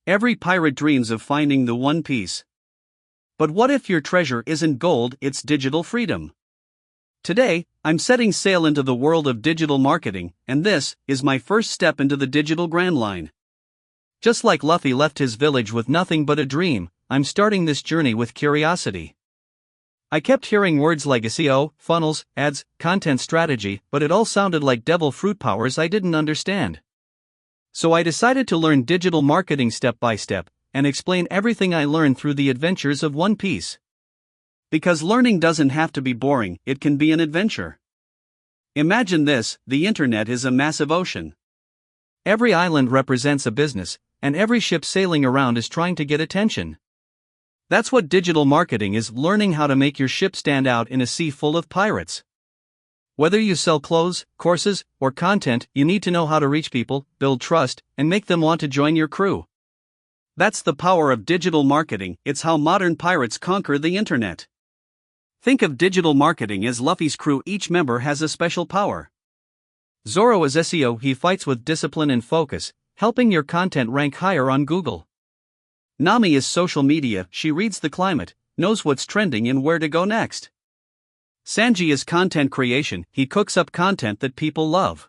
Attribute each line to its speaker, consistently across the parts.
Speaker 1: Every pirate dreams of finding the One Piece. But what if your treasure isn't gold, it's digital freedom? Today, I'm setting sail into the world of digital marketing, and this is my first step into the digital Grand Line. Just like Luffy left his village with nothing but a dream, I'm starting this journey with curiosity. I kept hearing words like SEO, funnels, ads, content strategy, but it all sounded like devil fruit powers I didn't understand. So I decided to learn digital marketing step by step, and explain everything I learned through the adventures of One Piece. Because learning doesn't have to be boring, it can be an adventure. Imagine this: the internet is a massive ocean. Every island represents a business, and every ship sailing around is trying to get attention. That's what digital marketing is: learning how to make your ship stand out in a sea full of pirates. Whether you sell clothes, courses, or content, you need to know how to reach people, build trust, and make them want to join your crew. That's the power of digital marketing. It's how modern pirates conquer the internet. Think of digital marketing as Luffy's crew. Each member has a special power. Zoro is SEO. He fights with discipline and focus, helping your content rank higher on Google. Nami is social media. She reads the climate, knows what's trending and where to go next. Sanji is content creation. He cooks up content that people love.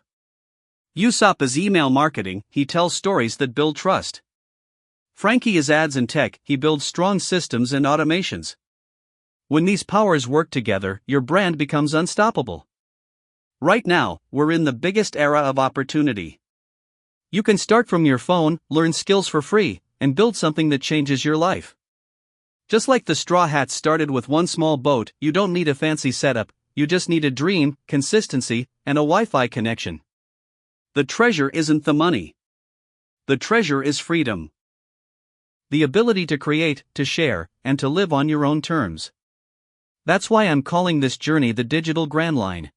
Speaker 1: Usopp is email marketing. He tells stories that build trust. Frankie is ads and tech. He builds strong systems and automations. When these powers work together, your brand becomes unstoppable. Right now, we're in the biggest era of opportunity. You can start from your phone, learn skills for free, and build something that changes your life. Just like the Straw Hats started with one small boat, you don't need a fancy setup, you just need a dream, consistency, and a Wi-Fi connection. The treasure isn't the money. The treasure is freedom. The ability to create, to share, and to live on your own terms. That's why I'm calling this journey the Digital Grand Line.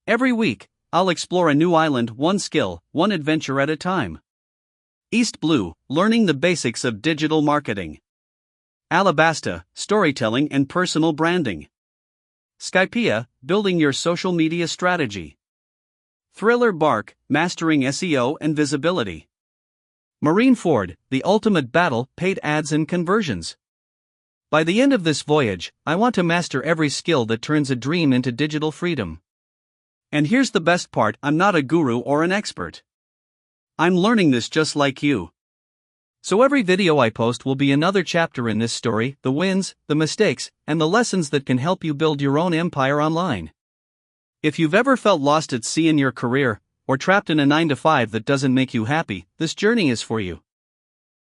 Speaker 1: Every week, I'll explore a new island, one skill, one adventure at a time. East Blue, learning the basics of digital marketing. Alabasta, storytelling and personal branding. Skypiea, building your social media strategy. Thriller Bark, mastering SEO and visibility. Marineford, the ultimate battle, paid ads and conversions. By the end of this voyage, I want to master every skill that turns a dream into digital freedom. And here's the best part: I'm not a guru or an expert. I'm learning this just like you. So every video I post will be another chapter in this story: the wins, the mistakes, and the lessons that can help you build your own empire online. If you've ever felt lost at sea in your career, or trapped in a 9-to-5 that doesn't make you happy, this journey is for you.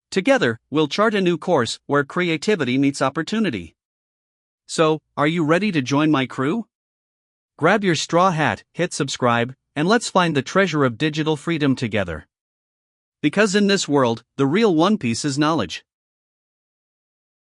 Speaker 1: Together, we'll chart a new course where creativity meets opportunity. So, are you ready to join my crew? Grab your straw hat, hit subscribe, and let's find the treasure of digital freedom together. Because in this world, the real One Piece is knowledge.